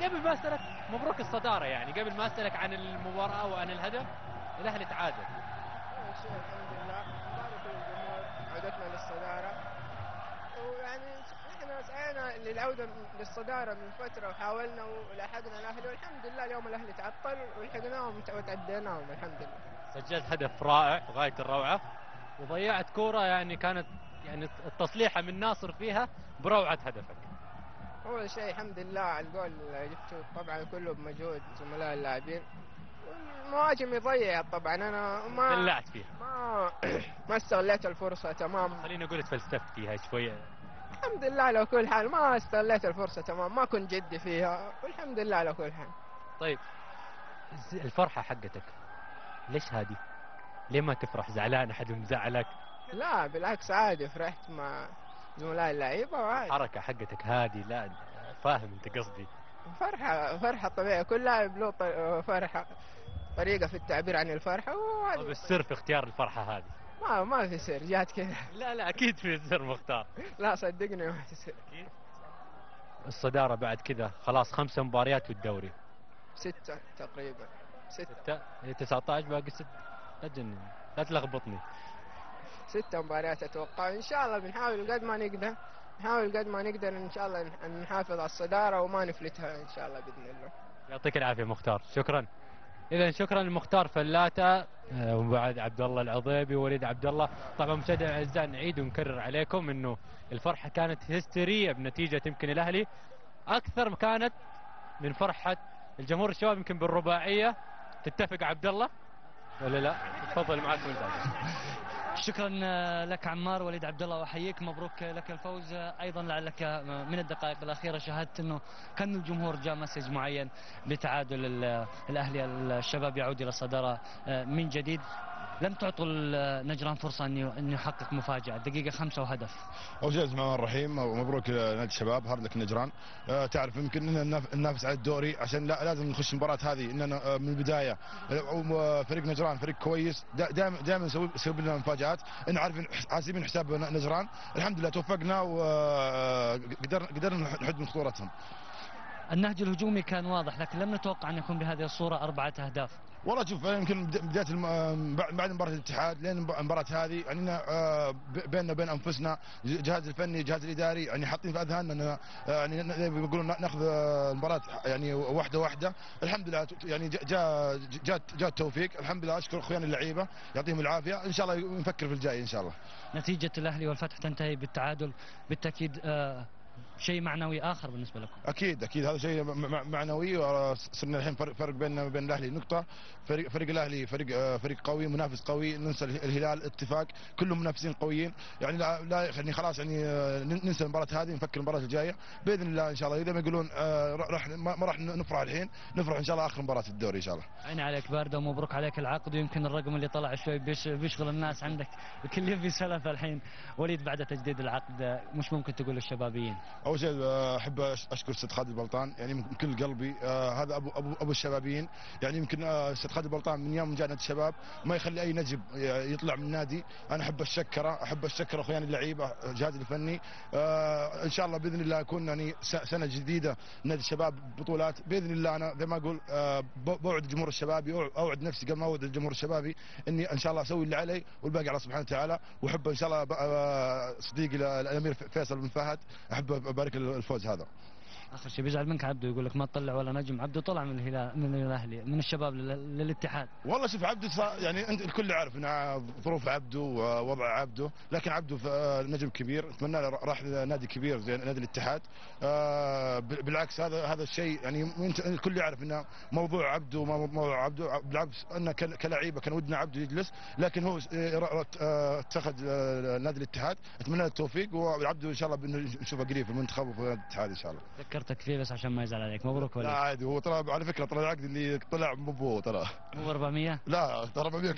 قبل ما اسالك مبروك الصداره، يعني قبل ما اسالك عن المباراه وعن الهدف، الاهلي تعادل. أول شيء الحمد لله نبارك للجمهور عودتنا للصدارة. ويعني نحن سعينا للعودة للصدارة من فترة وحاولنا ولحقنا الأهلي، والحمد لله اليوم الأهلي تعطل ولحقناهم وتعديناهم الحمد لله. سجلت هدف رائع غايه الروعه، وضيعت كوره يعني كانت يعني التصليحه من ناصر فيها بروعه هدفك. أول شيء الحمد لله على الجول اللي جبته، طبعا كله بمجهود زملاء اللاعبين. والمهاجم يضيع طبعا، أنا دلعت فيها. ما ما استغليت الفرصة تمام. خليني اقول تفلسفت فيها شويه. الحمد لله على كل حال ما استغليت الفرصة تمام، ما كنت جدي فيها، والحمد لله على كل حال. طيب الفرحه حقتك ليش هادي؟ ليه ما تفرح؟ زعلان؟ احد مزعلك؟ لا بالعكس عادي، فرحت مع زملاء اللعيبة وعادي. الحركه حقتك هادي، لا فاهم انت قصدي. فرحة طبيعية، كل لاعب له فرحة، طريقة في التعبير عن الفرحة طب وهذه. السر في اختيار الفرحه هذه؟ ما في سر، جات كذا. لا لا اكيد في سر مختار. لا صدقني ما في سر. اكيد. الصداره بعد كذا خلاص 5 مباريات والدوري. 6 تقريبا. 6. 6 19 باقي 6. لا تجنن، لا تلخبطني. 6 مباريات اتوقع، ان شاء الله بنحاول قد ما نقدر، نحاول قد ما نقدر ان شاء الله ان نحافظ على الصدارة وما نفلتها ان شاء الله باذن الله. يعطيك العافيه مختار، شكرا. اذا شكرا لمختار فلاتة، وبعد عبد الله العضيبي ووليد عبد الله. طبعا مشاهدينا الاعزاء نعيد ونكرر عليكم انه الفرحه كانت هستيريه بنتيجه يمكن الاهلي اكثر ما كانت من فرحه الجمهور الشباب، يمكن بالرباعيه. تتفق عبد الله ولا لا؟ تفضل معك مزاج. شكرا لك عمار. وليد عبد الله واحييك، مبروك لك الفوز. ايضا لعلك من الدقائق الاخيره شاهدت انه كان الجمهور جاء مسج معين بتعادل الاهلي، الشباب يعود الى الصداره من جديد. لم تعطوا نجران فرصه ان يحقق مفاجاه، دقيقه 5 وهدف. اول شيء بسم الله الرحمن الرحيم، ومبروك لنادي الشباب، هارد لك نجران. تعرف يمكن ان ننافس على الدوري عشان لازم نخش المباراه هذه اننا من البدايه. فريق نجران فريق كويس، دائما يسوي لنا مفاجات، ان عارفين حاسبين حساب نجران. الحمد لله توفقنا وقدرنا نحد من خطورتهم. النهج الهجومي كان واضح، لكن لم نتوقع ان يكون بهذه الصوره 4 أهداف. والله شوف يمكن بدايه بعد مباراه الاتحاد لين المباراه هذه يعني بيننا وبين انفسنا، الجهاز الفني الجهاز الاداري يعني حاطين في اذهاننا يعني بيقولون ناخذ المباراه يعني واحده واحده. الحمد لله يعني جاء التوفيق، الحمد لله. اشكر اخواني اللعيبه يعطيهم العافيه، ان شاء الله نفكر في الجاي ان شاء الله. نتيجه الاهلي والفتح تنتهي بالتعادل، بالتاكيد شيء معنوي اخر بالنسبه لكم. اكيد هذا شيء معنوي. صرنا الحين فرق بيننا وبين الاهلي نقطه. فريق الاهلي فريق قوي، منافس قوي. ننسى الهلال، اتفاق، كلهم منافسين قويين. يعني لا يعني خلاص يعني ننسى المباراه هذه، نفكر المباراه الجايه باذن الله ان شاء الله. اذا ما يقولون ما راح نفرح الحين، نفرح ان شاء الله اخر مباراه الدوري ان شاء الله. عيني عليك بارده، ومبروك عليك العقد. ويمكن الرقم اللي طلع شوي بيشغل الناس عندك، الكل يبي سلف الحين. وليد بعد تجديد العقد مش ممكن تقول للشبابيين؟ اول شيء احب اشكر استاذ خالد البلطان يعني من كل قلبي. هذا ابو الشبابيين. يعني يمكن استاذ خالد البلطان من يوم جاء نادي الشباب ما يخلي اي نجم يطلع من النادي. انا احب اشكر اخواني اللعيبه، جهازي الفني. ان شاء الله باذن الله يكون يعني سنه جديده نادي الشباب بطولات باذن الله. انا زي ما اقول بوعد الجمهور الشبابي، اوعد نفسي قبل ما اوعد الجمهور الشبابي اني ان شاء الله اسوي اللي علي والباقي على سبحانه وتعالى. واحب ان شاء الله صديقي الامير فيصل بن فهد، احب ابارك الفوز هذا. اخر شيء بيزعل منك عبده، يقول لك ما تطلع ولا نجم. عبده طلع من الهلال، من الاهلي، من الشباب للاتحاد. والله شوف عبده يعني انت الكل عارف ان ظروف عبده ووضع عبده، لكن عبده نجم كبير، اتمنى له راح نادي كبير زي نادي الاتحاد. بالعكس هذا الشيء يعني انت الكل يعرف ان موضوع عبده موضوع عبده. بالعكس ان كلاعيبه كان ودنا عبده يجلس، لكن هو اتخذ نادي الاتحاد. اتمنى له التوفيق، وعبده ان شاء الله نشوفه قريب في المنتخب وفي نادي الاتحاد ان شاء الله. ذكرتك فيه بس عشان ما يزعل عليك. مبروك وليد. لا عادي، هو ترى على فكره العقد اللي طلع مو ترى مو 400. لا ترى 400.